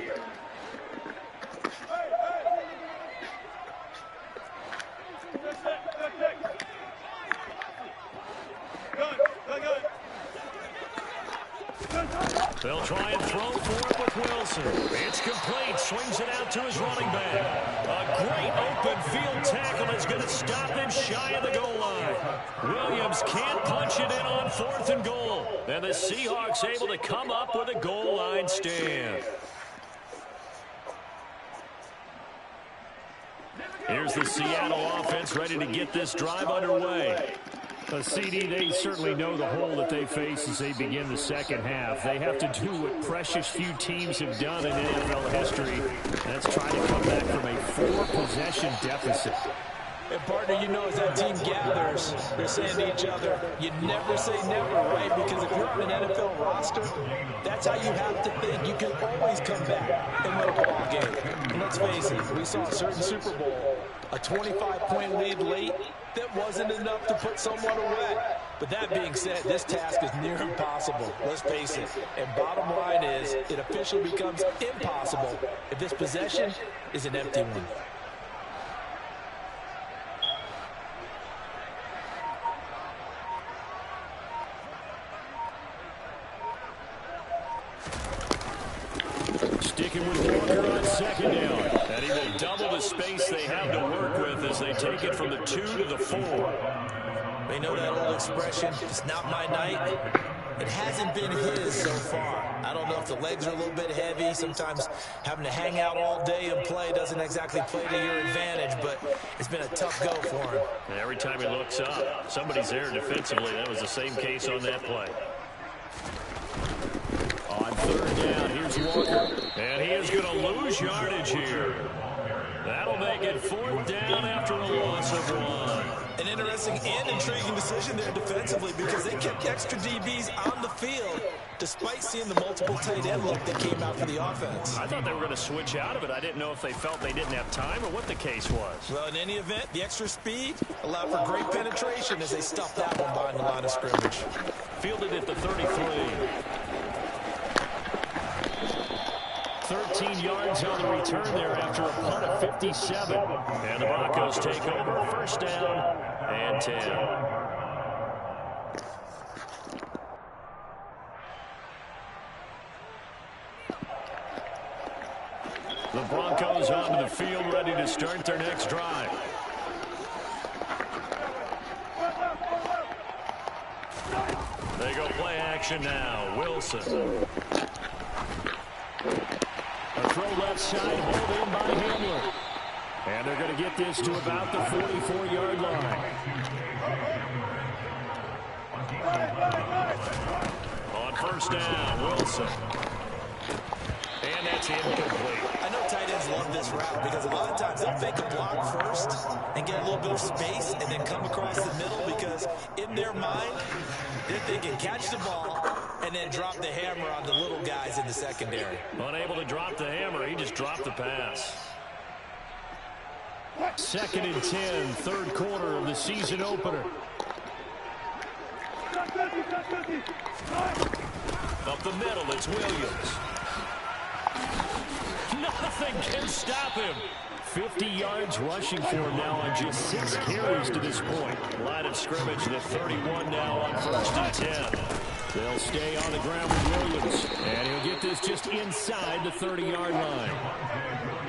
They'll try and throw for it with Wilson. It's complete. Swings it out to his running back. A great open field tackle is going to stop him shy of the goal line. Williams can't punch it in on 4th and goal. And the Seahawks able to come up with a goal line stand. Here's the Seattle offense ready to get this drive underway. CD, they certainly know the hole that they face as they begin the second half. They have to do what precious few teams have done in NFL history. That's try to come back from a 4-possession deficit. And partner, you know, as that team gathers, they're saying to each other, you never say never, right? Because if you're on an NFL roster, that's how you have to think. You can always come back and win a ball game. And let's face it, we saw a certain Super Bowl, a 25-point lead late, that wasn't enough to put someone away. But that being said, this task is near impossible. Let's face it. And bottom line is, it officially becomes impossible if this possession is an empty one. Sticking with Walker on 2nd down. And he will double the space they have to work with as they take it from the 2 to the 4. They know that old expression, it's not my night. It hasn't been his so far. I don't know if the legs are a little bit heavy. Sometimes having to hang out all day and play doesn't exactly play to your advantage, but it's been a tough go for him. And every time he looks up, somebody's there defensively. That was the same case on that play. On 3rd down, here's Walker. And he is going to lose yardage here. That'll make it 4th down after a loss of 1. An interesting and intriguing decision there defensively because they kept extra DBs on the field despite seeing the multiple tight end look that came out for the offense. I thought they were going to switch out of it. I didn't know if they felt they didn't have time or what the case was. Well, in any event, the extra speed allowed for great penetration as they stuffed that one behind the line of scrimmage. Fielded at the 33. 13 yards on the return there after a punt of 57. And the Broncos take over 1st down and 10. The Broncos onto the field ready to start their next drive. They go play action now. Wilson. A throw left side, hauled in by Hamler. And they're going to get this to about the 44-yard line. On 1st down, Wilson. And that's incomplete. I know tight ends love this route because a lot of times they'll fake a block first and get a little bit of space and then come across the middle because in their mind, they're thinking catch the ball and then drop the hammer on the little guys in the secondary. Unable to drop the hammer, he just dropped the pass. 2nd and 10, 3rd quarter of the season opener. Up the middle, it's Williams. Nothing can stop him. 50 yards rushing for him now on just 6 carries to this point. Line of scrimmage, the 31 now on 1st and 10. They'll stay on the ground with Williams. And he'll get this just inside the 30-yard line.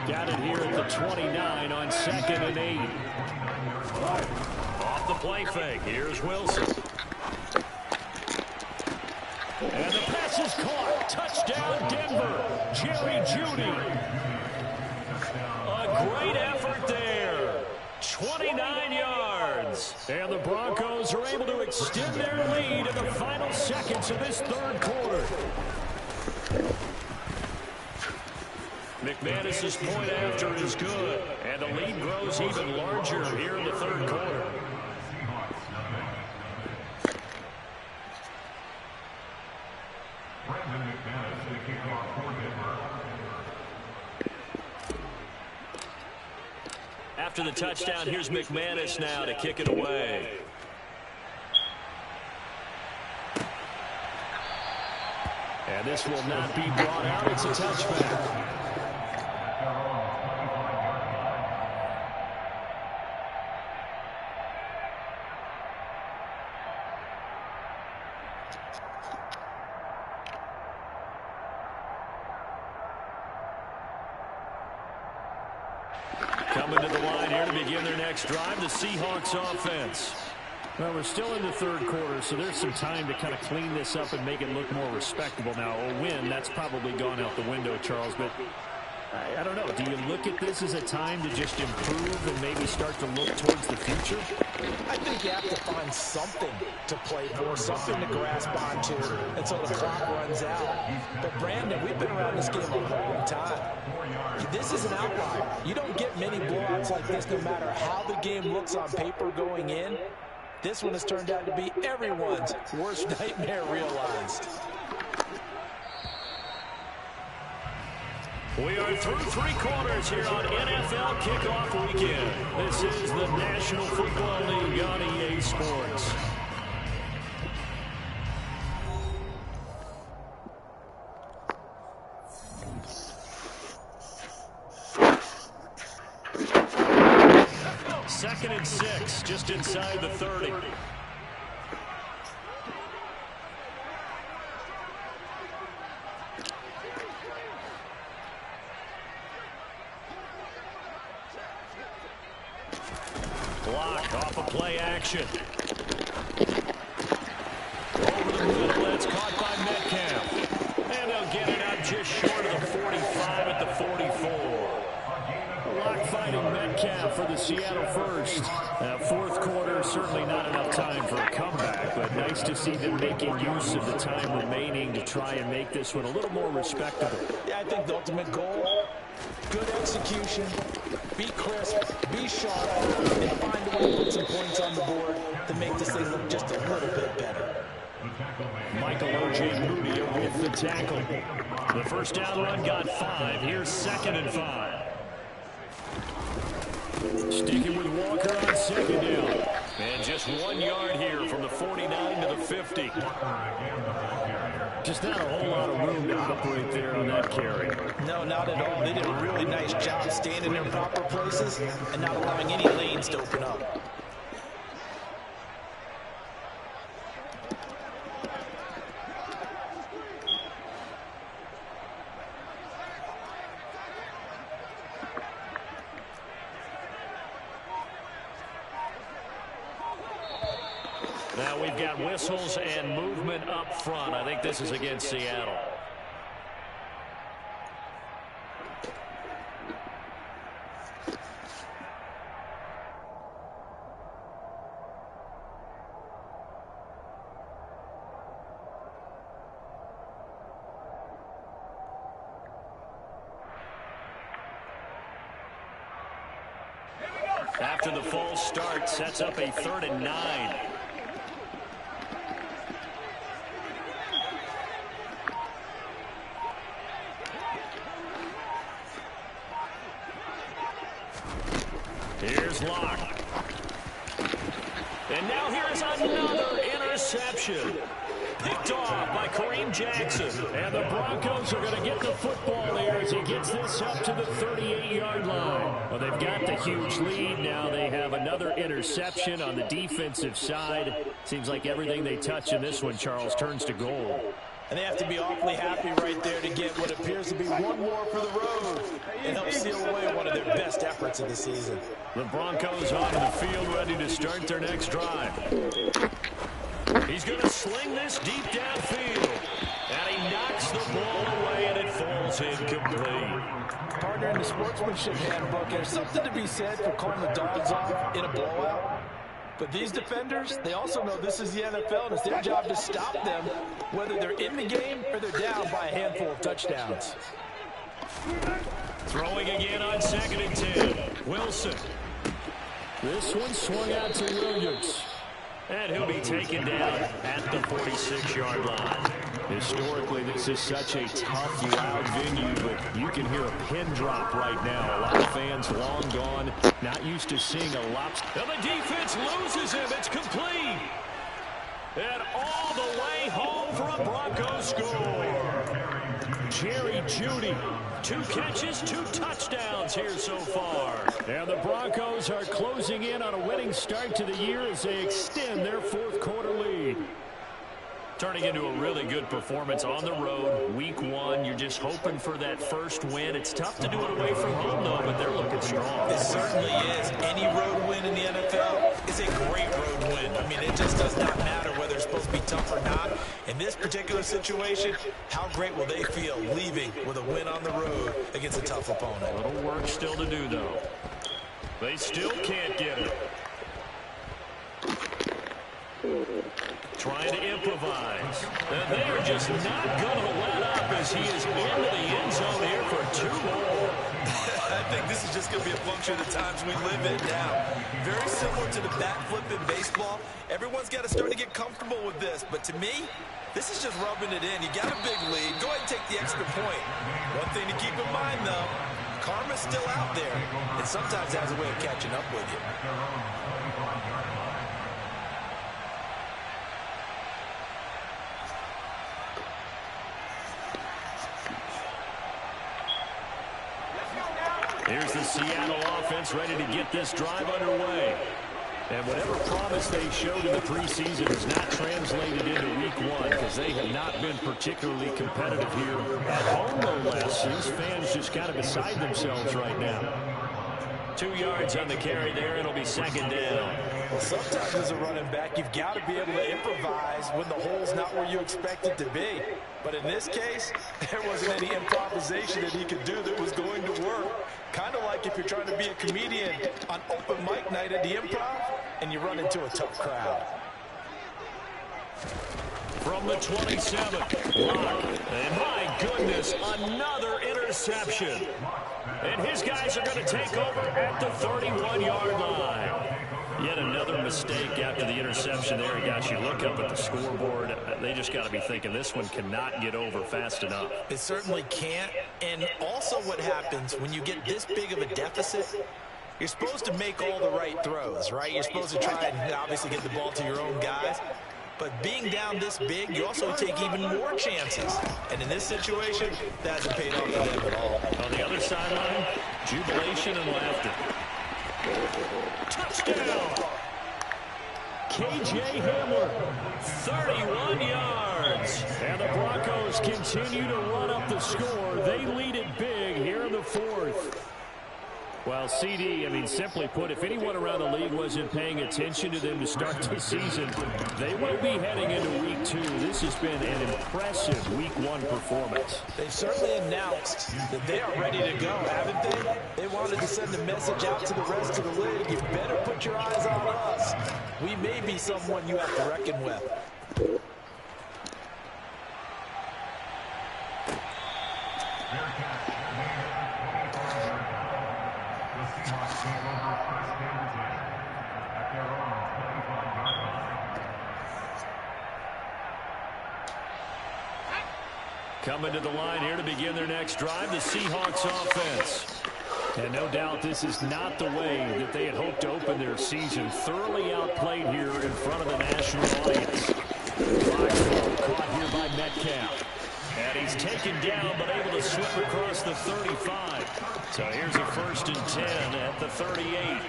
Got it here at the 29 on 2nd and 8. Off the play fake, here's Wilson. And the pass is caught. Touchdown, Denver. Jerry Jeudy. A great effort there. 29 yards. And the Broncos are able to extend their lead in the final seconds of this 3rd quarter. McManus's point after is good. And the lead grows even larger here in the 3rd quarter. After the touchdown, here's McManus now to kick it away. And this will not be brought out. It's a touchback. Coming to the line here to begin their next drive, the Seahawks offense. Well, we're still in the third quarter, so there's some time to kind of clean this up and make it look more respectable. Now, a win, that's probably gone out the window, Charles, but I don't know. Do you look at this as a time to just improve and maybe start to look towards the future? I think you have to find something to play for, something to grasp onto until the clock runs out. But, Brandon, we've been around this game a long time. This is an outlier. You don't get many blowouts like this no matter how the game looks on paper going in. This one has turned out to be everyone's worst nightmare realized. We are through three quarters here on NFL Kickoff Weekend. This is the National Football League on EA Sports. Second and 6, just inside the 30. Block off a play action. Over the middle, that's caught by Metcalf. And they'll get it out just short of the 45 at the 44. Block fighting Metcalf for the Seattle first. Fourth quarter, certainly not enough time for a comeback, but nice to see them making use of the time remaining to try and make this one a little more respectable. Yeah, I think the ultimate goal, good execution, be crisp, be sharp, and find a way to put some points on the board to make this thing look just a little bit better. Michael O.J. Moody with the tackle. The first down run got 5. Here's 2nd and 5. Sticking with Walker on 2nd down. And just 1 yard here from the 49 to the 50. Just not a whole lot of room to operate there on that carry. No, not at all. They did a really nice job standing in proper places and not allowing any lanes to open up. Now we've got whistles and movement up front. I think this is against Seattle. After the false start, sets up a 3rd and 9. Here's Locke. And now here's another interception. Picked off by Kareem Jackson. And the Broncos are going to get the football there as he gets this up to the 38-yard line. Well, they've got the huge lead. Now they have another interception on the defensive side. Seems like everything they touch in this one, Charles, turns to gold. And they have to be awfully happy right there to get what appears to be one more for the road and help seal away one of their best efforts of the season. The Broncos onto the field ready to start their next drive. He's going to sling this deep downfield. And he knocks the ball away and it falls incomplete. Partner, in the sportsmanship handbook, there's something to be said for calling the dogs off in a blowout. But these defenders, they also know this is the NFL, and it's their job to stop them, whether they're in the game or they're down by a handful of touchdowns. Throwing again on 2nd and 10. Wilson. This one swung out to Williams. And he'll be taken down at the 46-yard line. Historically, this is such a tough, loud venue, but you can hear a pin drop right now. A lot of fans long gone, not used to seeing a lobster. And the defense loses him. It's complete. And all the way home for a Broncos score. Jerry Jeudy, 2 catches, 2 touchdowns here so far. And the Broncos are closing in on a winning start to the year as they extend their 4th quarter lead. Turning into a really good performance on the road. Week 1, you're just hoping for that first win. It's tough to do it away from home, though, but they're looking strong. It certainly is. Any road win in the NFL is a great road win. I mean, it just does not matter whether it's supposed to be tough or not. In this particular situation, how great will they feel leaving with a win on the road against a tough opponent? A little work still to do, though. They still can't get it. Trying to improvise. And they are just not going to let up as he is into the end zone here for 2 more. I think this is just going to be a function of the times we live in now. Very similar to the bat flip in baseball. Everyone's got to start to get comfortable with this. But to me, this is just rubbing it in. You got a big lead. Go ahead and take the extra point. One thing to keep in mind, though, karma's still out there. And sometimes has a way of catching up with you. Here's the Seattle offense ready to get this drive underway. And whatever promise they showed in the preseason has not translated into week 1 because they have not been particularly competitive here at home, no less. These fans just kind of beside themselves right now. 2 yards on the carry there. It'll be 2nd down. Well, sometimes as a running back, you've got to be able to improvise when the hole's not where you expect it to be. But in this case, there wasn't any improvisation that he could do that was going to work. Kind of like if you're trying to be a comedian on open mic night at the Improv and you run into a tough crowd. From the 27, and my goodness, another interception. And his guys are going to take over at the 31-yard line. Yet another mistake after the interception there. Gosh, you look up at the scoreboard, they just got to be thinking this one cannot get over fast enough. It certainly can't. And also what happens when you get this big of a deficit, you're supposed to make all the right throws, right? You're supposed to try and obviously get the ball to your own guys. But being down this big, you also take even more chances. And in this situation, that hasn't paid off for them at all. On the other sideline, jubilation and laughter. Touchdown! KJ Hamler, 31 yards. And the Broncos continue to run up the score. They lead it big here in the 4th. Well, CD, I mean, simply put, if anyone around the league wasn't paying attention to them to start the season, they will be heading into week 2. This has been an impressive week 1 performance. They've certainly announced that they are ready to go, haven't they? They wanted to send a message out to the rest of the league. You better put your eyes on us. We may be someone you have to reckon with. Coming to the line here to begin their next drive, the Seahawks offense. And no doubt this is not the way that they had hoped to open their season. Thoroughly outplayed here in front of the national audience. Caught here by Metcalf. And he's taken down but able to slip across the 35. So here's a 1st and 10 at the 38.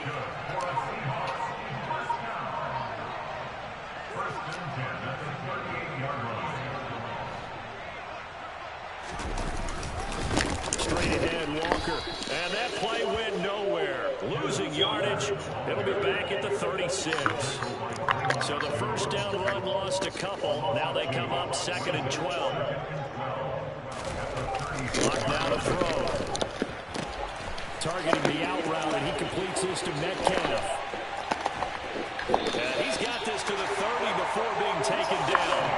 Straight ahead, Walker. And that play went nowhere. Losing yardage. It'll be back at the 36. So the 1st down run lost a couple. Now they come up 2nd and 12. Clock down to throw. Targeting the out route, and he completes this to Metcalf. And he's got this to the 30 before being taken down.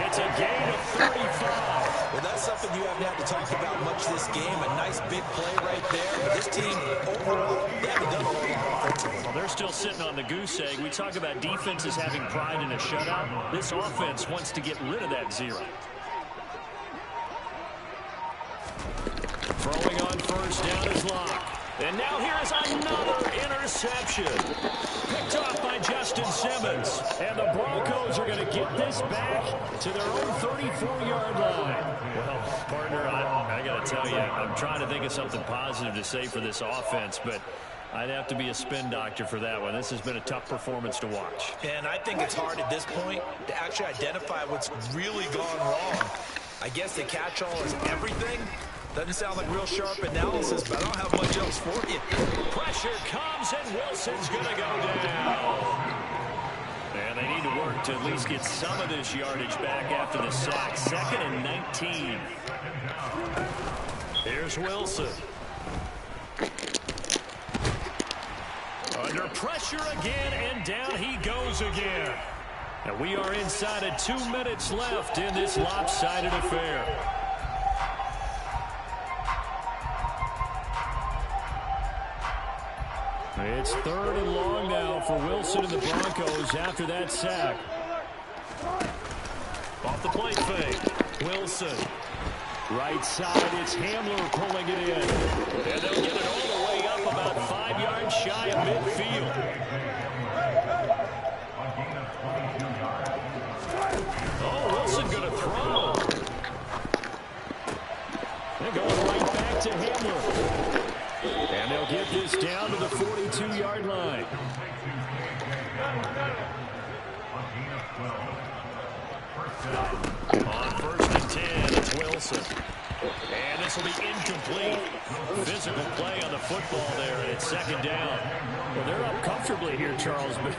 It's a gain of 35. Well, that's something you haven't had to talk about much this game. A nice big play right there. But this team, overall, they haven't done a whole lot offensively. Well, they're still sitting on the goose egg. We talk about defenses having pride in a shutout. This offense wants to get rid of that zero. Throwing on first down is Locke. And now here's another interception. Picked off by Justin Simmons. And the Broncos are going to get this back to their own 34-yard line. Well, partner, I got to tell you, I'm trying to think of something positive to say for this offense, but I'd have to be a spin doctor for that one. This has been a tough performance to watch. And I think it's hard at this point to actually identify what's really gone wrong. I guess the catch-all is everything. Doesn't sound like real sharp analysis, but I don't have much else for you. Pressure comes, and Wilson's going to go down. And they need to work to at least get some of this yardage back after the sack. 2nd and 19. Here's Wilson. Under pressure again, and down he goes again. And we are inside of 2 minutes left in this lopsided affair. It's 3rd and long now for Wilson and the Broncos after that sack. Off the plate fake. Wilson. Right side, it's Hamler pulling it in. And they'll get it all the way up about 5 yards shy of midfield. Oh, Wilson going to throw. They're going right back to Hamler. And they'll get this down to the 42-yard line. On 1st and 10, it's Wilson. And this will be incomplete. Physical play on the football there, and it's 2nd down. Well, they're up comfortably here, Charles, but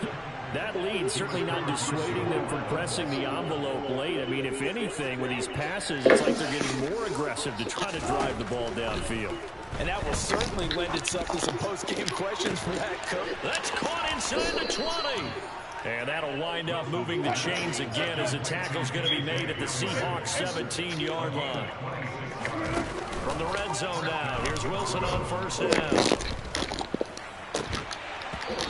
that lead certainly not dissuading them from pressing the envelope late. I mean, if anything, with these passes, it's like they're getting more aggressive to try to drive the ball downfield. And that will certainly lend itself to some post-game questions for that coach. That's caught inside the 20. And that'll wind up moving the chains again as the tackle's going to be made at the Seahawks 17-yard line. From the red zone now, here's Wilson on 1st down.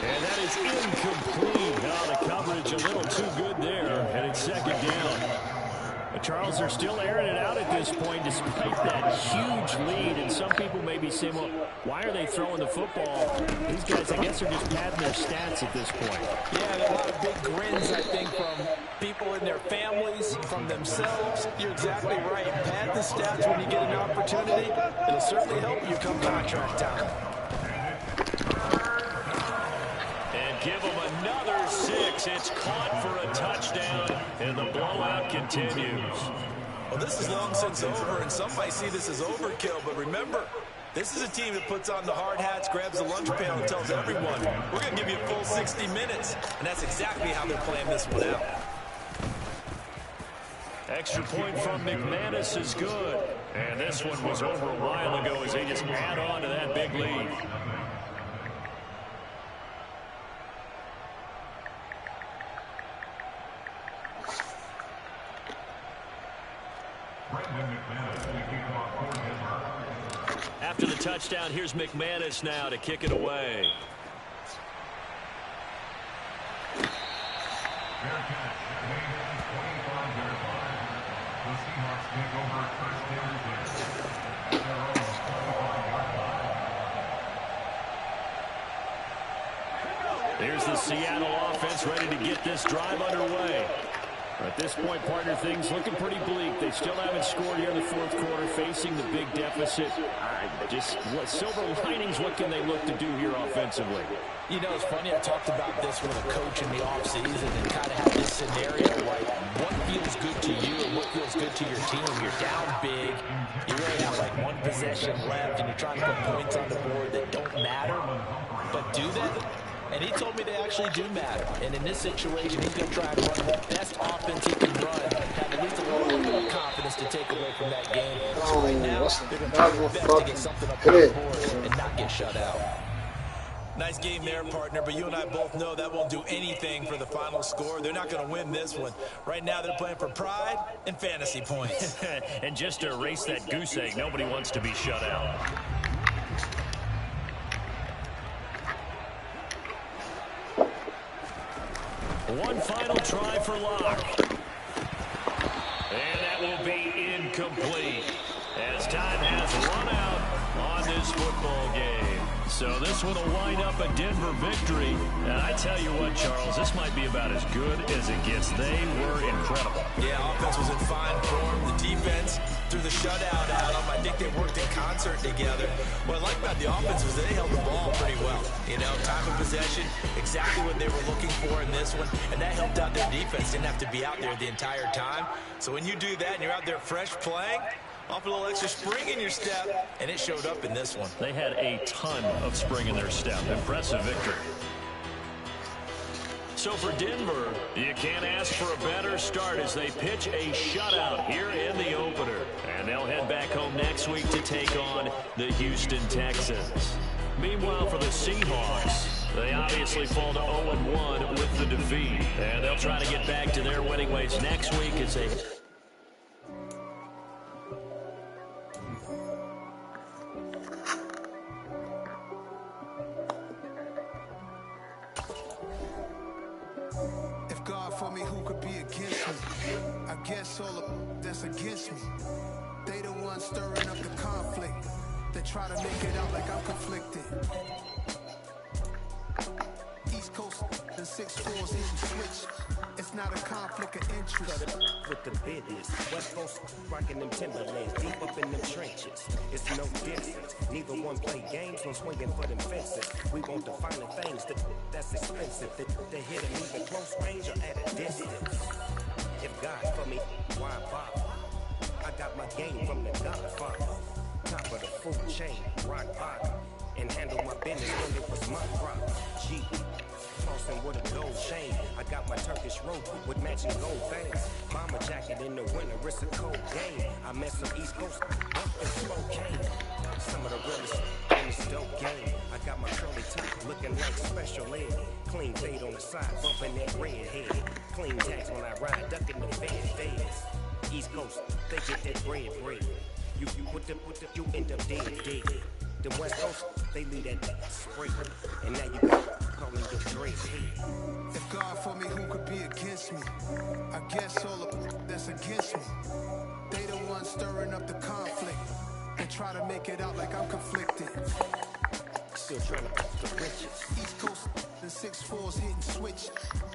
And that is incomplete. Now the coverage a little too good there, and it's 2nd down. Charles, they're still airing it out at this point despite that huge lead. And some people may be saying, well, why are they throwing the football? These guys, I guess, are just padding their stats at this point. Yeah, there are a lot of big grins, I think, from people in their families, from themselves. You're exactly right. Pad the stats when you get an opportunity. It'll certainly help you come contract time. And give them another 6. It's caught for a touchdown, and the blowout continues. Well, this is long since over, and some might see this as overkill, but remember, this is a team that puts on the hard hats, grabs the lunch pail, and tells everyone, we're going to give you a full 60 minutes, and that's exactly how they're playing this one out. Extra point from McManus is good, and this one was over a while ago as they just add on to that big lead. After the touchdown, here's McManus now to kick it away. Here's the Seattle offense ready to get this drive underway. At this point, partner, things looking pretty bleak. They still haven't scored here in the 4th quarter, facing the big deficit. Silver linings, what can they look to do here offensively? You know, it's funny, I talked about this with a coach in the offseason and kind of had this scenario, like what feels good to you and what feels good to your team. You're down big, you really have like 1 possession left, and you're trying to put points on the board that don't matter, but do they? And he told me they actually do matter. And in this situation, he's going to try and run the best offense he can run, have at least a little bit of confidence to take away from that game. So right now, they're going to try their best to get something up on the board and not get shut out. Nice game there, partner, but you and I both know that won't do anything for the final score. They're not going to win this one. Right now, they're playing for pride and fantasy points. And just to erase that goose egg, nobody wants to be shut out. One final try for Locke. And that will be incomplete, as time has run out on this football game. So this one will wind up a Denver victory. And I tell you what, Charles, this might be about as good as it gets. They were incredible. Yeah, offense was in fine form. The defense threw the shutout at them. I think they worked in concert together. What I like about the offense was they held the ball pretty well. You know, time of possession, exactly what they were looking for in this one. And that helped out their defense. Didn't have to be out there the entire time. So when you do that and you're out there fresh playing, off a little extra spring in your step, and it showed up in this one. They had a ton of spring in their step. Impressive victory. So for Denver, you can't ask for a better start as they pitch a shutout here in the opener. And they'll head back home next week to take on the Houston Texans. Meanwhile, for the Seahawks, they obviously fall to 0-1 with the defeat. And they'll try to get back to their winning ways next week as they... For me, who could be against me? I guess all of that's against me. They the ones stirring up the conflict. They try to make it out like I'm conflicted. East Coast, the 6'4's hitting switch. It's not a conflict of interest. With the business, West Coast rocking them Timberlands, deep up in them trenches. It's no difference. Neither one play games, no swinging for them fences. We want the finer things that's expensive. They hit them either close range or at a distance. If God for me, why bother? I got my game from the Godfather. Top of the food chain, rock bottom, and handle my business when it was my problem. G. Flossing with a gold chain. I got my Turkish rope with matching gold veins. Mama jacket in the winter, it's a cold game. I met some East Coast up in Spokane. Some of the realest in this dope game. I got my curly top looking like special ed. Clean fade on the side, bumping that red head. Clean tags when I ride, ducking the feds. East Coast, they get that bread. You you end up dead. The West Coast, they leave that spray. And now you calling your dread head. If God for me, who could be against me? I guess all of that's against me. They the ones stirring up the conflict. They try to make it out like I'm conflicted. Still trying to pop the riches. East Coast, the 6'4's hitting switch.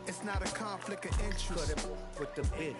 It's not a conflict of interest. Cut it with the biddy.